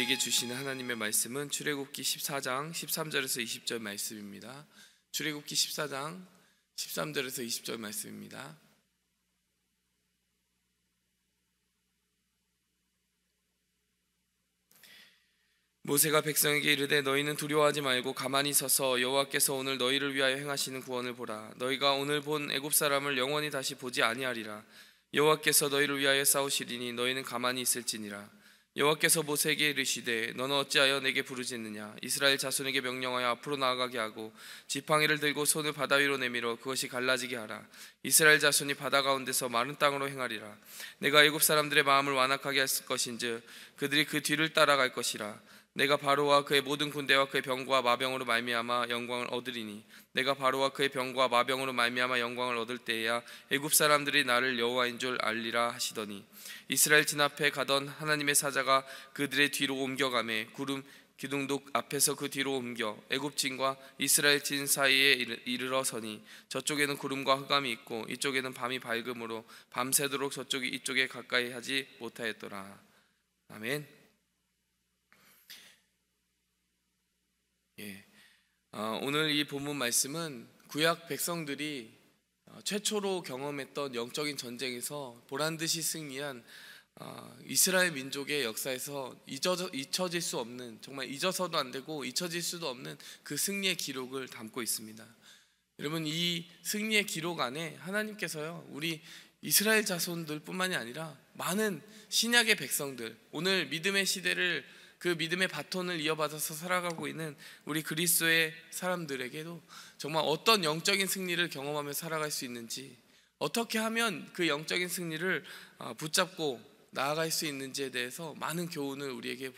우리에게 주시는 하나님의 말씀은 출애굽기 14장 13절에서 20절 말씀입니다. 출애굽기 14장 13절에서 20절 말씀입니다. 모세가 백성에게 이르되 너희는 두려워하지 말고 가만히 서서 여호와께서 오늘 너희를 위하여 행하시는 구원을 보라. 너희가 오늘 본 애굽 사람을 영원히 다시 보지 아니하리라. 여호와께서 너희를 위하여 싸우시리니 너희는 가만히 있을지니라. 여호와께서 모세에게 이르시되 너는 어찌하여 내게 부르짖느냐. 이스라엘 자손에게 명령하여 앞으로 나아가게 하고 지팡이를 들고 손을 바다 위로 내밀어 그것이 갈라지게 하라. 이스라엘 자손이 바다 가운데서 마른 땅으로 행하리라. 내가 애굽 사람들의 마음을 완악하게 했을 것인즉 그들이 그 뒤를 따라갈 것이라. 내가 바로와 그의 모든 군대와 그의 병과 마병으로 말미암아 영광을 얻으리니 내가 바로와 그의 병과 마병으로 말미암아 영광을 얻을 때에야 애굽 사람들이 나를 여호와인 줄 알리라 하시더니 이스라엘 진 앞에 가던 하나님의 사자가 그들의 뒤로 옮겨가매 구름 기둥도 앞에서 그 뒤로 옮겨 애굽 진과 이스라엘 진 사이에 이르러 서니 저쪽에는 구름과 흑암이 있고 이쪽에는 밤이 밝음으로 밤새도록 저쪽이 이쪽에 가까이 하지 못하였더라. 아멘. 오늘 이 본문 말씀은 구약 백성들이 최초로 경험했던 영적인 전쟁에서 보란듯이 승리한 이스라엘 민족의 역사에서 잊혀질 수 없는, 정말 잊어서도 안 되고 잊혀질 수도 없는 그 승리의 기록을 담고 있습니다. 여러분, 이 승리의 기록 안에 하나님께서요, 우리 이스라엘 자손들 뿐만이 아니라 많은 신약의 백성들, 오늘 믿음의 시대를, 그 믿음의 바톤을 이어받아서 살아가고 있는 우리 그리스도의 사람들에게도 정말 어떤 영적인 승리를 경험하며 살아갈 수 있는지, 어떻게 하면 그 영적인 승리를 붙잡고 나아갈 수 있는지에 대해서 많은 교훈을 우리에게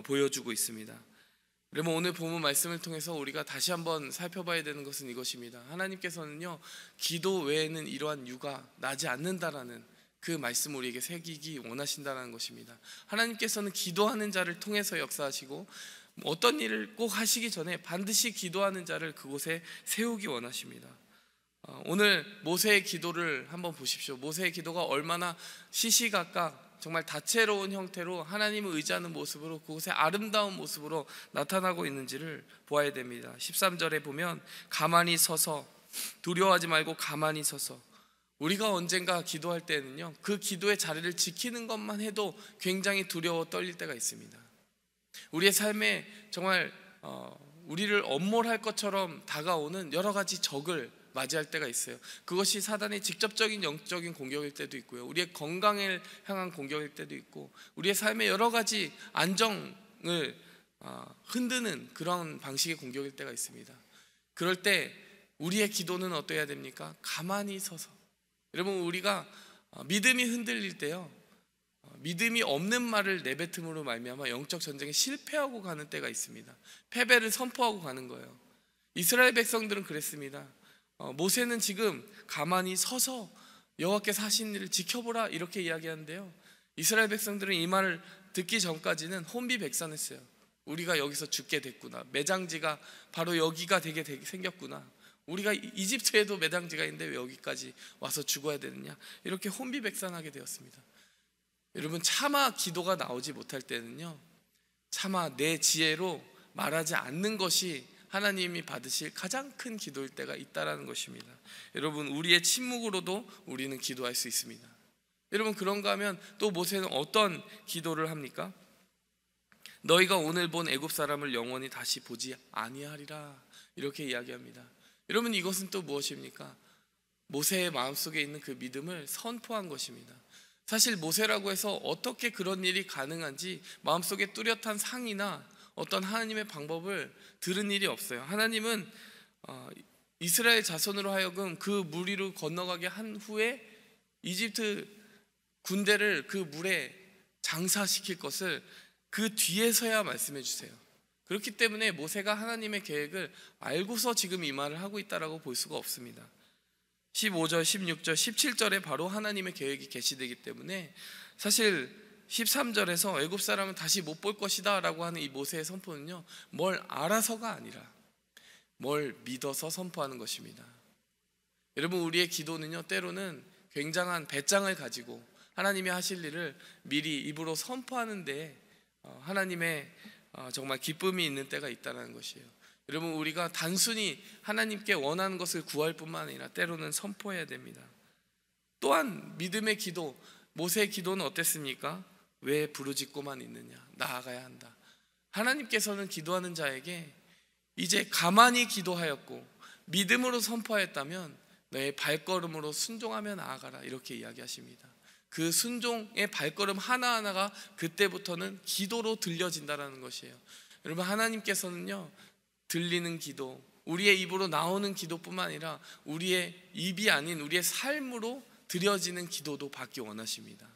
보여주고 있습니다. 여러분, 오늘 본문 말씀을 통해서 우리가 다시 한번 살펴봐야 되는 것은 이것입니다. 하나님께서는요, 기도 외에는 이러한 유가 나지 않는다라는 그 말씀을 우리에게 새기기 원하신다는 것입니다. 하나님께서는 기도하는 자를 통해서 역사하시고 어떤 일을 꼭 하시기 전에 반드시 기도하는 자를 그곳에 세우기 원하십니다. 오늘 모세의 기도를 한번 보십시오. 모세의 기도가 얼마나 시시각각 정말 다채로운 형태로 하나님을 의지하는 모습으로, 그곳에 아름다운 모습으로 나타나고 있는지를 보아야 됩니다. 13절에 보면 가만히 서서, 두려워하지 말고 가만히 서서, 우리가 언젠가 기도할 때는요, 그 기도의 자리를 지키는 것만 해도 굉장히 두려워 떨릴 때가 있습니다. 우리의 삶에 정말 우리를 엄몰할 것처럼 다가오는 여러 가지 적을 맞이할 때가 있어요. 그것이 사단의 직접적인 영적인 공격일 때도 있고요, 우리의 건강을 향한 공격일 때도 있고, 우리의 삶의 여러 가지 안정을 흔드는 그런 방식의 공격일 때가 있습니다. 그럴 때 우리의 기도는 어떠해야 됩니까? 가만히 서서. 여러분, 우리가 믿음이 흔들릴 때요, 믿음이 없는 말을 내뱉음으로 말미암아 영적 전쟁에 실패하고 가는 때가 있습니다. 패배를 선포하고 가는 거예요. 이스라엘 백성들은 그랬습니다. 모세는 지금 가만히 서서 여호와께서 하신 일을 지켜보라 이렇게 이야기하는데요, 이스라엘 백성들은 이 말을 듣기 전까지는 혼비백산했어요. 우리가 여기서 죽게 됐구나, 매장지가 바로 여기가 되게 생겼구나, 우리가 이집트에도 매장지가 있는데 왜 여기까지 와서 죽어야 되느냐, 이렇게 혼비백산하게 되었습니다. 여러분, 차마 기도가 나오지 못할 때는요, 차마 내 지혜로 말하지 않는 것이 하나님이 받으실 가장 큰 기도일 때가 있다라는 것입니다. 여러분, 우리의 침묵으로도 우리는 기도할 수 있습니다. 여러분, 그런가 하면 또 모세는 어떤 기도를 합니까? 너희가 오늘 본 애굽 사람을 영원히 다시 보지 아니하리라 이렇게 이야기합니다. 여러분, 이것은 또 무엇입니까? 모세의 마음속에 있는 그 믿음을 선포한 것입니다. 사실 모세라고 해서 어떻게 그런 일이 가능한지 마음속에 뚜렷한 상이나 어떤 하나님의 방법을 들은 일이 없어요. 하나님은 이스라엘 자손으로 하여금 그 물 위로 건너가게 한 후에 이집트 군대를 그 물에 장사시킬 것을 그 뒤에서야 말씀해 주세요. 그렇기 때문에 모세가 하나님의 계획을 알고서 지금 이 말을 하고 있다라고 볼 수가 없습니다. 15절, 16절, 17절에 바로 하나님의 계획이 계시되기 때문에 사실 13절에서 애굽 사람은 다시 못 볼 것이다 라고 하는 이 모세의 선포는요, 뭘 알아서가 아니라 뭘 믿어서 선포하는 것입니다. 여러분, 우리의 기도는요, 때로는 굉장한 배짱을 가지고 하나님이 하실 일을 미리 입으로 선포하는 데 하나님의 정말 기쁨이 있는 때가 있다는 것이에요. 여러분, 우리가 단순히 하나님께 원하는 것을 구할 뿐만 아니라 때로는 선포해야 됩니다. 또한 믿음의 기도, 모세의 기도는 어땠습니까? 왜 부르짖고만 있느냐? 나아가야 한다. 하나님께서는 기도하는 자에게 이제 가만히 기도하였고 믿음으로 선포하였다면 너의 발걸음으로 순종하며 나아가라, 이렇게 이야기하십니다. 그 순종의 발걸음 하나하나가 그때부터는 기도로 들려진다는 것이에요. 여러분, 하나님께서는요, 들리는 기도, 우리의 입으로 나오는 기도뿐만 아니라 우리의 입이 아닌 우리의 삶으로 드려지는 기도도 받기 원하십니다.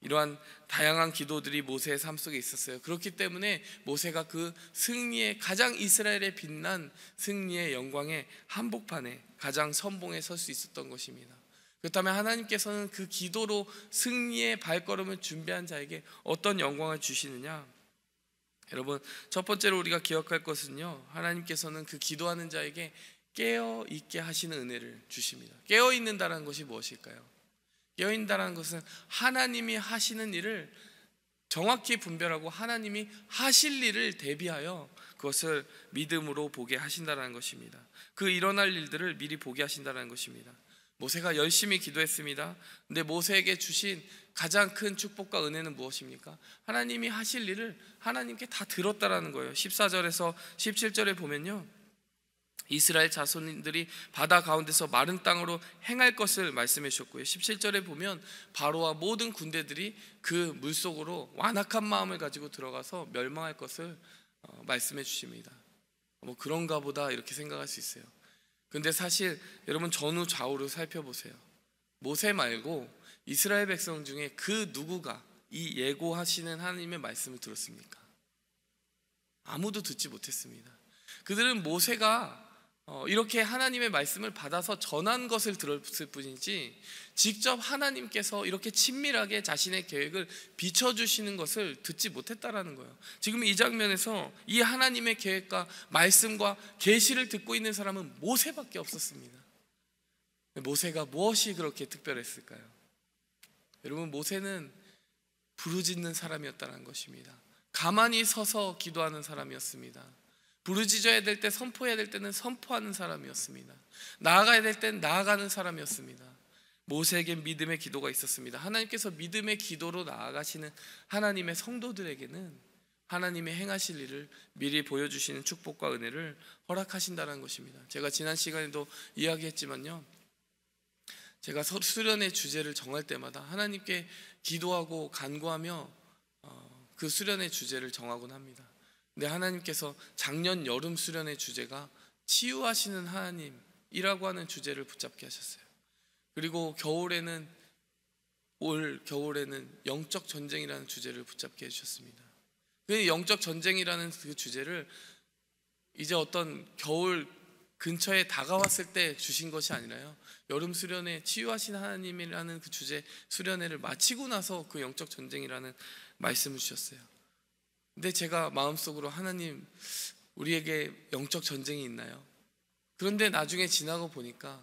이러한 다양한 기도들이 모세의 삶 속에 있었어요. 그렇기 때문에 모세가 그 승리의, 가장 이스라엘에 빛난 승리의 영광의 한복판에 가장 선봉에 설 수 있었던 것입니다. 그렇다면 하나님께서는 그 기도로 승리의 발걸음을 준비한 자에게 어떤 영광을 주시느냐? 여러분, 첫 번째로 우리가 기억할 것은요, 하나님께서는 그 기도하는 자에게 깨어있게 하시는 은혜를 주십니다. 깨어있는다는 것이 무엇일까요? 깨어있다는 것은 하나님이 하시는 일을 정확히 분별하고 하나님이 하실 일을 대비하여 그것을 믿음으로 보게 하신다는 것입니다. 그 일어날 일들을 미리 보게 하신다는 것입니다. 모세가 열심히 기도했습니다. 근데 모세에게 주신 가장 큰 축복과 은혜는 무엇입니까? 하나님이 하실 일을 하나님께 다 들었다라는 거예요. 14절에서 17절에 보면요, 이스라엘 자손들이 바다 가운데서 마른 땅으로 행할 것을 말씀해 주셨고요, 17절에 보면 바로와 모든 군대들이 그 물속으로 완악한 마음을 가지고 들어가서 멸망할 것을 말씀해 주십니다. 뭐 그런가 보다 이렇게 생각할 수 있어요. 근데 사실 여러분, 전후 좌우를 살펴보세요. 모세 말고 이스라엘 백성 중에 그 누구가 이 예고하시는 하나님의 말씀을 들었습니까? 아무도 듣지 못했습니다. 그들은 모세가 이렇게 하나님의 말씀을 받아서 전한 것을 들었을 뿐이지 직접 하나님께서 이렇게 친밀하게 자신의 계획을 비춰주시는 것을 듣지 못했다라는 거예요. 지금 이 장면에서 이 하나님의 계획과 말씀과 계시를 듣고 있는 사람은 모세밖에 없었습니다. 모세가 무엇이 그렇게 특별했을까요? 여러분, 모세는 부르짖는 사람이었다는 것입니다. 가만히 서서 기도하는 사람이었습니다. 부르짖어야 될 때, 선포해야 될 때는 선포하는 사람이었습니다. 나아가야 될 때는 나아가는 사람이었습니다. 모세에겐 믿음의 기도가 있었습니다. 하나님께서 믿음의 기도로 나아가시는 하나님의 성도들에게는 하나님의 행하실 일을 미리 보여주시는 축복과 은혜를 허락하신다는 것입니다. 제가 지난 시간에도 이야기했지만요, 제가 수련의 주제를 정할 때마다 하나님께 기도하고 간구하며 그 수련의 주제를 정하곤 합니다. 근데 하나님께서 작년 여름 수련의 주제가 치유하시는 하나님이라고 하는 주제를 붙잡게 하셨어요. 그리고 올 겨울에는 영적 전쟁이라는 주제를 붙잡게 해주셨습니다. 그 영적 전쟁이라는 그 주제를 이제 어떤 겨울 근처에 다가왔을 때 주신 것이 아니라요, 여름 수련회 치유하신 하나님이라는 그 주제 수련회를 마치고 나서 그 영적 전쟁이라는 말씀을 주셨어요. 근데 제가 마음속으로, 하나님, 우리에게 영적 전쟁이 있나요? 그런데 나중에 지나고 보니까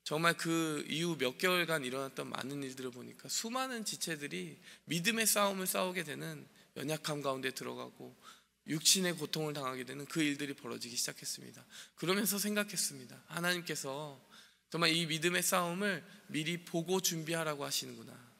정말 그 이후 몇 개월간 일어났던 많은 일들을 보니까 수많은 지체들이 믿음의 싸움을 싸우게 되는 연약함 가운데 들어가고 육신의 고통을 당하게 되는 그 일들이 벌어지기 시작했습니다. 그러면서 생각했습니다. 하나님께서 정말 이 믿음의 싸움을 미리 보고 준비하라고 하시는구나.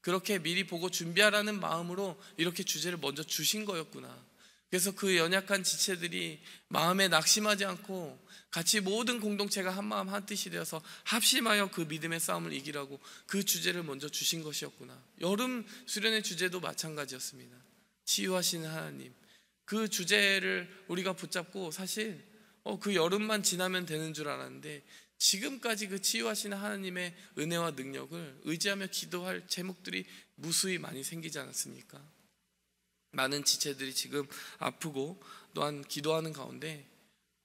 그렇게 미리 보고 준비하라는 마음으로 이렇게 주제를 먼저 주신 거였구나. 그래서 그 연약한 지체들이 마음에 낙심하지 않고 같이 모든 공동체가 한마음 한뜻이 되어서 합심하여 그 믿음의 싸움을 이기라고 그 주제를 먼저 주신 것이었구나. 여름 수련의 주제도 마찬가지였습니다. 치유하시는 하나님, 그 주제를 우리가 붙잡고 사실 그 여름만 지나면 되는 줄 알았는데 지금까지 그 치유하시는 하나님의 은혜와 능력을 의지하며 기도할 제목들이 무수히 많이 생기지 않았습니까? 많은 지체들이 지금 아프고 또한 기도하는 가운데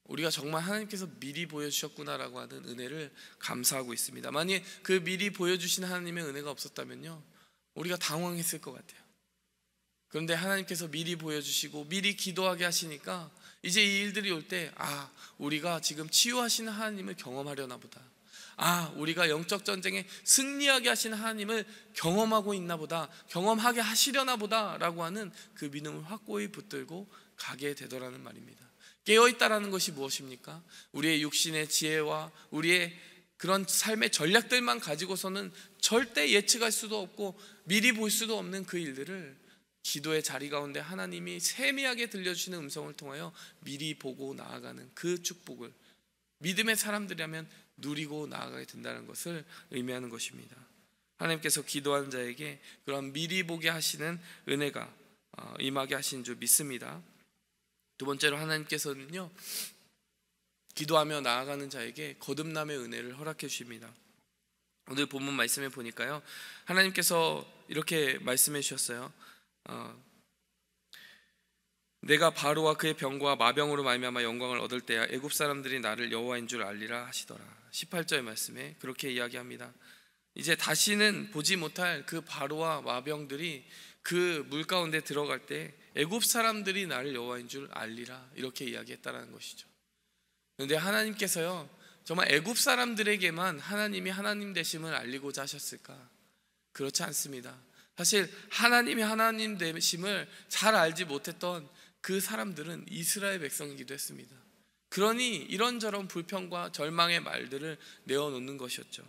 우리가 정말 하나님께서 미리 보여주셨구나라고 하는 은혜를 감사하고 있습니다. 만약에 그 미리 보여주신 하나님의 은혜가 없었다면요, 우리가 당황했을 것 같아요. 그런데 하나님께서 미리 보여주시고 미리 기도하게 하시니까 이제 이 일들이 올 때, 우리가 지금 치유하시는 하나님을 경험하려나 보다. 우리가 영적 전쟁에 승리하게 하신 하나님을 경험하고 있나 보다, 경험하게 하시려나 보다 라고 하는 그 믿음을 확고히 붙들고 가게 되더라는 말입니다. 깨어있다라는 것이 무엇입니까? 우리의 육신의 지혜와 우리의 그런 삶의 전략들만 가지고서는 절대 예측할 수도 없고 미리 볼 수도 없는 그 일들을 기도의 자리 가운데 하나님이 세미하게 들려주시는 음성을 통하여 미리 보고 나아가는 그 축복을 믿음의 사람들이라면 누리고 나아가게 된다는 것을 의미하는 것입니다. 하나님께서 기도하는 자에게 그런 미리 보게 하시는 은혜가 임하게 하신 줄 믿습니다. 두 번째로 하나님께서는요, 기도하며 나아가는 자에게 거듭남의 은혜를 허락해 주십니다. 오늘 본문 말씀에 보니까요, 하나님께서 이렇게 말씀해 주셨어요. 내가 바로와 그의 병과 마병으로 말미암아 영광을 얻을 때야 애굽 사람들이 나를 여호와인 줄 알리라 하시더라. 18절 말씀에 그렇게 이야기합니다. 이제 다시는 보지 못할 그 바로와 마병들이 그 물 가운데 들어갈 때 애굽 사람들이 나를 여호와인 줄 알리라, 이렇게 이야기했다라는 것이죠. 그런데 하나님께서요, 정말 애굽 사람들에게만 하나님이 하나님 되심을 알리고자 하셨을까? 그렇지 않습니다. 사실 하나님이 하나님 되심을 잘 알지 못했던 그 사람들은 이스라엘 백성이기도 했습니다. 그러니 이런저런 불평과 절망의 말들을 내어놓는 것이었죠.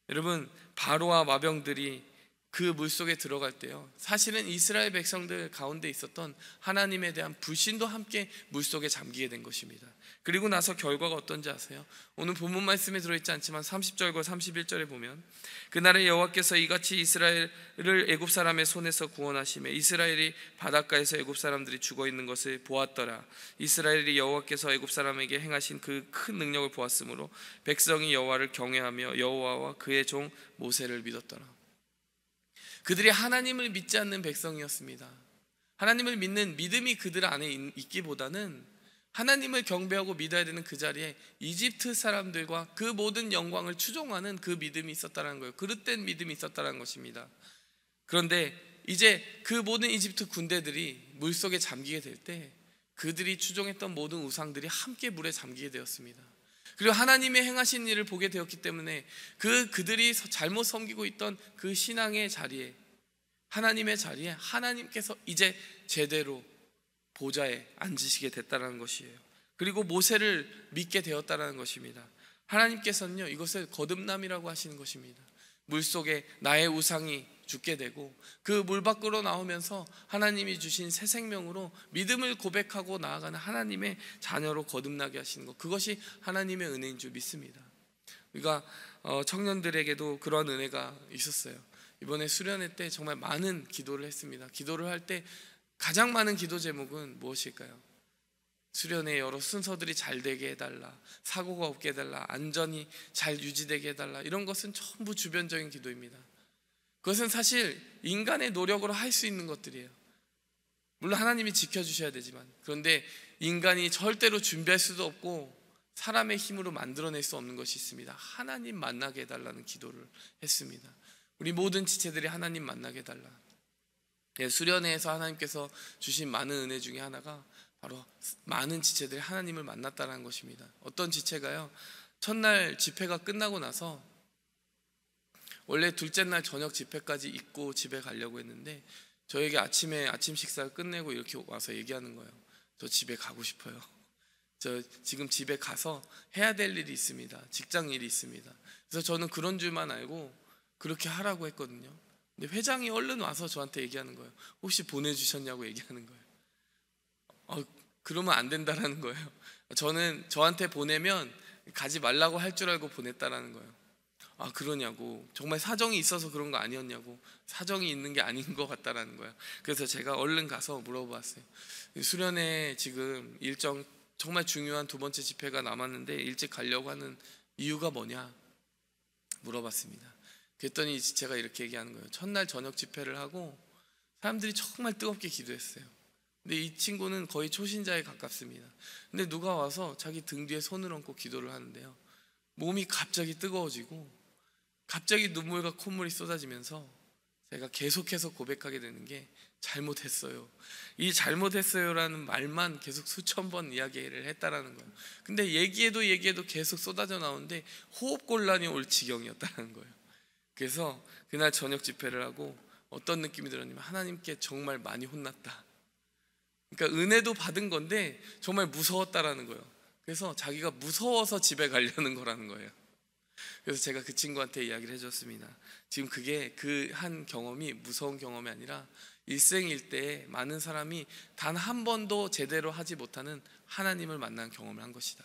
여러분, 바로와 마병들이 그 물속에 들어갈 때요, 사실은 이스라엘 백성들 가운데 있었던 하나님에 대한 불신도 함께 물속에 잠기게 된 것입니다. 그리고 나서 결과가 어떤지 아세요? 오늘 본문 말씀에 들어있지 않지만 30절과 31절에 보면 그날에 여호와께서 이같이 이스라엘을 애굽 사람의 손에서 구원하시매 이스라엘이 바닷가에서 애굽 사람들이 죽어있는 것을 보았더라. 이스라엘이 여호와께서 애굽 사람에게 행하신 그 큰 능력을 보았으므로 백성이 여호와를 경외하며 여호와와 그의 종 모세를 믿었더라. 그들이 하나님을 믿지 않는 백성이었습니다. 하나님을 믿는 믿음이 그들 안에 있기보다는 하나님을 경배하고 믿어야 되는 그 자리에 이집트 사람들과 그 모든 영광을 추종하는 그 믿음이 있었다는 거예요. 그릇된 믿음이 있었다는 것입니다. 그런데 이제 그 모든 이집트 군대들이 물속에 잠기게 될 때 그들이 추종했던 모든 우상들이 함께 물에 잠기게 되었습니다. 그리고 하나님의 행하신 일을 보게 되었기 때문에 그들이 잘못 섬기고 있던 그 신앙의 자리에, 하나님의 자리에 하나님께서 이제 제대로 보좌에 앉으시게 됐다는 것이에요. 그리고 모세를 믿게 되었다는 것입니다. 하나님께서는요, 이것을 거듭남이라고 하시는 것입니다. 물속에 나의 우상이 죽게 되고 그 물 밖으로 나오면서 하나님이 주신 새 생명으로 믿음을 고백하고 나아가는 하나님의 자녀로 거듭나게 하시는 것, 그것이 하나님의 은혜인 줄 믿습니다. 우리가 청년들에게도 그런 은혜가 있었어요. 이번에 수련회 때 정말 많은 기도를 했습니다. 기도를 할 때 가장 많은 기도 제목은 무엇일까요? 수련회 여러 순서들이 잘 되게 해달라, 사고가 없게 해달라, 안전이 잘 유지되게 해달라, 이런 것은 전부 주변적인 기도입니다. 그것은 사실 인간의 노력으로 할 수 있는 것들이에요. 물론 하나님이 지켜주셔야 되지만, 그런데 인간이 절대로 준비할 수도 없고 사람의 힘으로 만들어낼 수 없는 것이 있습니다. 하나님 만나게 해달라는 기도를 했습니다. 우리 모든 지체들이 하나님 만나게 해달라. 수련회에서 하나님께서 주신 많은 은혜 중에 하나가 바로 많은 지체들이 하나님을 만났다는 것입니다. 어떤 지체가요, 첫날 집회가 끝나고 나서 원래 둘째 날 저녁 집회까지 있고 집에 가려고 했는데 저에게 아침에 아침 식사를 끝내고 이렇게 와서 얘기하는 거예요. 저 집에 가고 싶어요. 저 지금 집에 가서 해야 될 일이 있습니다. 직장 일이 있습니다. 그래서 저는 그런 줄만 알고 그렇게 하라고 했거든요. 근데 회장이 얼른 와서 저한테 얘기하는 거예요. 혹시 보내주셨냐고 얘기하는 거예요. 그러면 안 된다라는 거예요. 저는 저한테 보내면 가지 말라고 할 줄 알고 보냈다라는 거예요. 그러냐고, 정말 사정이 있어서 그런 거 아니었냐고, 사정이 있는 게 아닌 것 같다라는 거예요. 그래서 제가 얼른 가서 물어봤어요. 수련회 지금 일정 정말 중요한 두 번째 집회가 남았는데 일찍 가려고 하는 이유가 뭐냐 물어봤습니다. 그랬더니 제가 이렇게 얘기하는 거예요. 첫날 저녁 집회를 하고 사람들이 정말 뜨겁게 기도했어요. 근데 이 친구는 거의 초신자에 가깝습니다. 근데 누가 와서 자기 등 뒤에 손을 얹고 기도를 하는데요, 몸이 갑자기 뜨거워지고 갑자기 눈물과 콧물이 쏟아지면서 제가 계속해서 고백하게 되는 게 잘못했어요. 이 잘못했어요라는 말만 계속 수천 번 이야기를 했다라는 거예요. 근데 얘기해도 계속 쏟아져 나오는데 호흡곤란이 올 지경이었다는 거예요. 그래서 그날 저녁 집회를 하고 어떤 느낌이 들었냐면 하나님께 정말 많이 혼났다. 그러니까 은혜도 받은 건데 정말 무서웠다라는 거예요. 그래서 자기가 무서워서 집에 가려는 거라는 거예요. 그래서 제가 그 친구한테 이야기를 해줬습니다. 지금 그게 그 한 경험이 무서운 경험이 아니라 일생일대에 많은 사람이 단 한 번도 제대로 하지 못하는 하나님을 만난 경험을 한 것이다.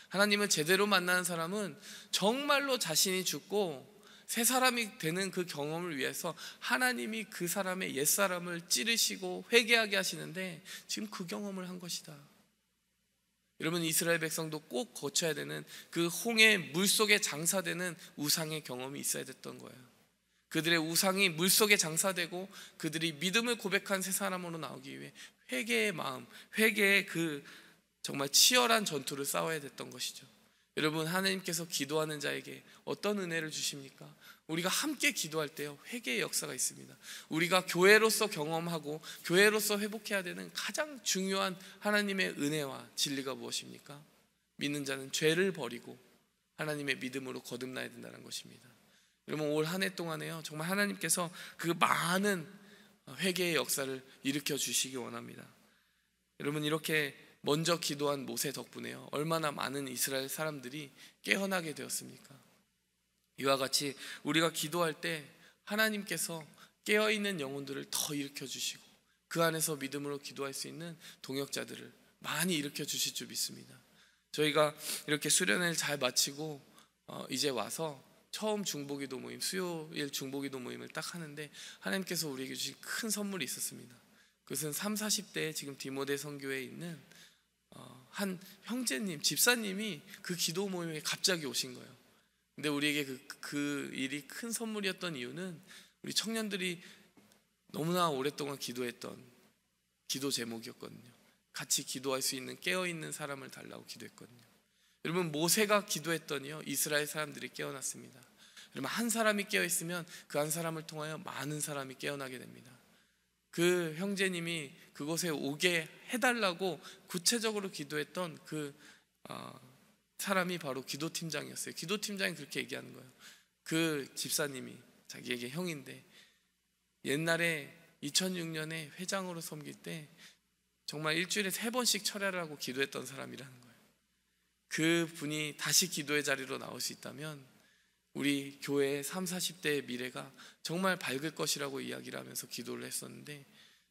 하나님을 제대로 만나는 사람은 정말로 자신이 죽고 새 사람이 되는 그 경험을 위해서 하나님이 그 사람의 옛사람을 찌르시고 회개하게 하시는데 지금 그 경험을 한 것이다. 여러분, 이스라엘 백성도 꼭 거쳐야 되는 그 홍해 물속에 장사되는 우상의 경험이 있어야 됐던 거예요. 그들의 우상이 물속에 장사되고 그들이 믿음을 고백한 새 사람으로 나오기 위해 회개의 마음, 회개의 그 정말 치열한 전투를 싸워야 됐던 것이죠. 여러분, 하나님께서 기도하는 자에게 어떤 은혜를 주십니까? 우리가 함께 기도할 때요, 회개의 역사가 있습니다. 우리가 교회로서 경험하고 교회로서 회복해야 되는 가장 중요한 하나님의 은혜와 진리가 무엇입니까? 믿는 자는 죄를 버리고 하나님의 믿음으로 거듭나야 된다는 것입니다. 여러분, 올 한 해 동안에요, 정말 하나님께서 그 많은 회개의 역사를 일으켜 주시기 원합니다. 여러분, 이렇게 먼저 기도한 모세 덕분에요, 얼마나 많은 이스라엘 사람들이 깨어나게 되었습니까? 이와 같이 우리가 기도할 때 하나님께서 깨어있는 영혼들을 더 일으켜 주시고 그 안에서 믿음으로 기도할 수 있는 동역자들을 많이 일으켜 주실 줄 믿습니다. 저희가 이렇게 수련회를 잘 마치고 이제 와서 처음 중보기도 모임, 수요일 중보기도 모임을 딱 하는데 하나님께서 우리에게 주신 큰 선물이 있었습니다. 그것은 30, 40대에 지금 디모데 선교회에 있는 한 형제님, 집사님이 그 기도 모임에 갑자기 오신 거예요. 근데 우리에게 그 일이 큰 선물이었던 이유는 우리 청년들이 너무나 오랫동안 기도했던 기도 제목이었거든요. 같이 기도할 수 있는 깨어있는 사람을 달라고 기도했거든요. 여러분, 모세가 기도했더니요, 이스라엘 사람들이 깨어났습니다. 여러분, 한 사람이 깨어있으면 그 한 사람을 통하여 많은 사람이 깨어나게 됩니다. 그 형제님이 그곳에 오게 해달라고 구체적으로 기도했던 그 사람이 바로 기도팀장이었어요. 기도팀장이 그렇게 얘기하는 거예요. 그 집사님이 자기에게 형인데 옛날에 2006년에 회장으로 섬길 때 정말 일주일에 3번씩 철야를 하고 기도했던 사람이라는 거예요. 그 분이 다시 기도의 자리로 나올 수 있다면 우리 교회의 30, 40대의 미래가 정말 밝을 것이라고 이야기를 하면서 기도를 했었는데,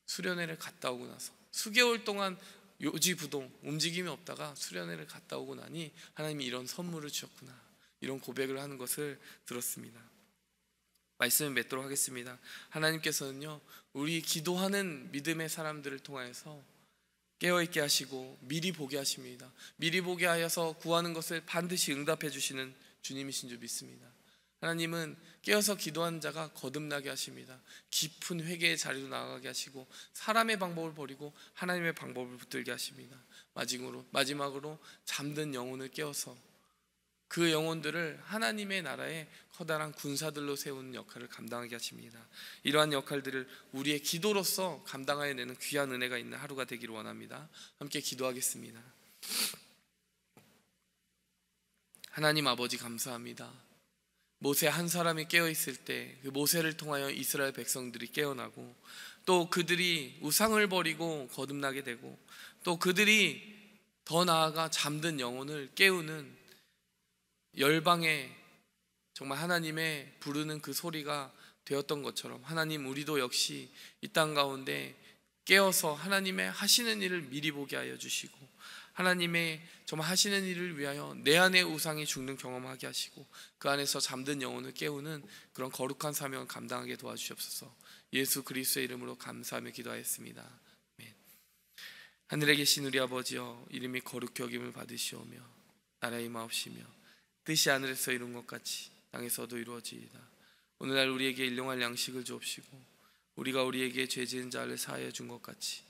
수련회를 갔다 오고 나서 수개월 동안 요지부동 움직임이 없다가 수련회를 갔다 오고 나니 하나님이 이런 선물을 주셨구나, 이런 고백을 하는 것을 들었습니다. 말씀을 맺도록 하겠습니다. 하나님께서는요, 우리 기도하는 믿음의 사람들을 통하여서 깨어있게 하시고 미리 보게 하십니다. 미리 보게 하여서 구하는 것을 반드시 응답해 주시는 주님이신 줄 믿습니다. 하나님은 깨어서 기도하는 자가 거듭나게 하십니다. 깊은 회개의 자리로 나아가게 하시고 사람의 방법을 버리고 하나님의 방법을 붙들게 하십니다. 마지막으로 잠든 영혼을 깨워서 그 영혼들을 하나님의 나라의 커다란 군사들로 세우는 역할을 감당하게 하십니다. 이러한 역할들을 우리의 기도로서 감당하여 내는 귀한 은혜가 있는 하루가 되기를 원합니다. 함께 기도하겠습니다. 하나님 아버지, 감사합니다. 모세 한 사람이 깨어있을 때 그 모세를 통하여 이스라엘 백성들이 깨어나고 또 그들이 우상을 버리고 거듭나게 되고 또 그들이 더 나아가 잠든 영혼을 깨우는 열방의 정말 하나님의 부르는 그 소리가 되었던 것처럼, 하나님, 우리도 역시 이 땅 가운데 깨어서 하나님의 하시는 일을 미리 보게 하여 주시고 하나님의 정말 하시는 일을 위하여 내 안의 우상이 죽는 경험하게 하시고 그 안에서 잠든 영혼을 깨우는 그런 거룩한 사명을 감당하게 도와주시옵소서. 예수 그리스도의 이름으로 감사하며 기도하였습니다. 아멘. 하늘에 계신 우리 아버지여, 이름이 거룩히 여김을 받으시오며 나라의 임하옵시며 뜻이 하늘에서 이룬 것 같이 땅에서도 이루어지이다. 오늘날 우리에게 일용할 양식을 주옵시고 우리가 우리에게 죄 지은 자를 사하여 준 것 같이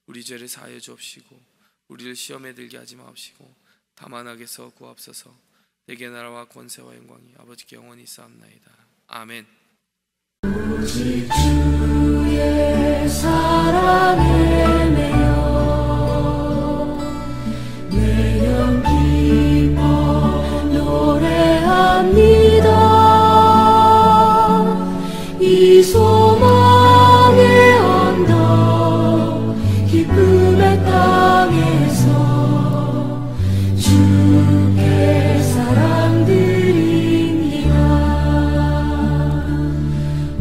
우리 죄를 사하여 주옵시고 우리를 시험에 들게 하지 마옵시고 다만 악에서 구하옵소서. 내게 나라와 권세와 영광이 아버지께 영원히 있사옵나이다. 아멘. 오직 주의 사랑에 매여 내 영 기뻐 노래합니다. 이 소망의 언덕 기쁨의 땅에서 주께 사랑 드립니다.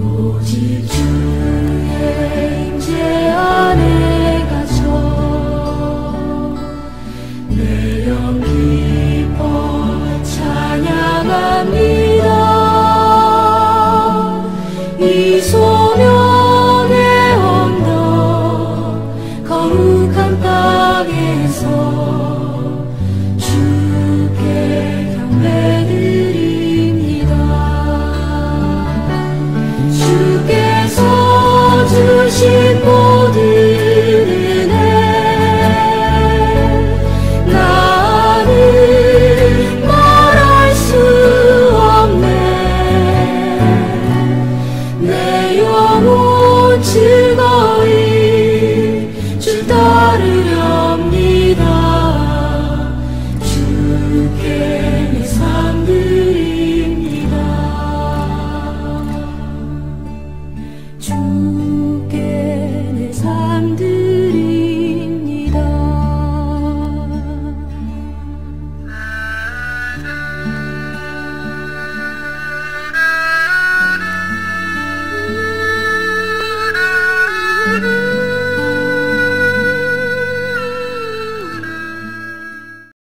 오직 주의 임재 안에 갇혀 내 영 기뻐 찬양합니다. 이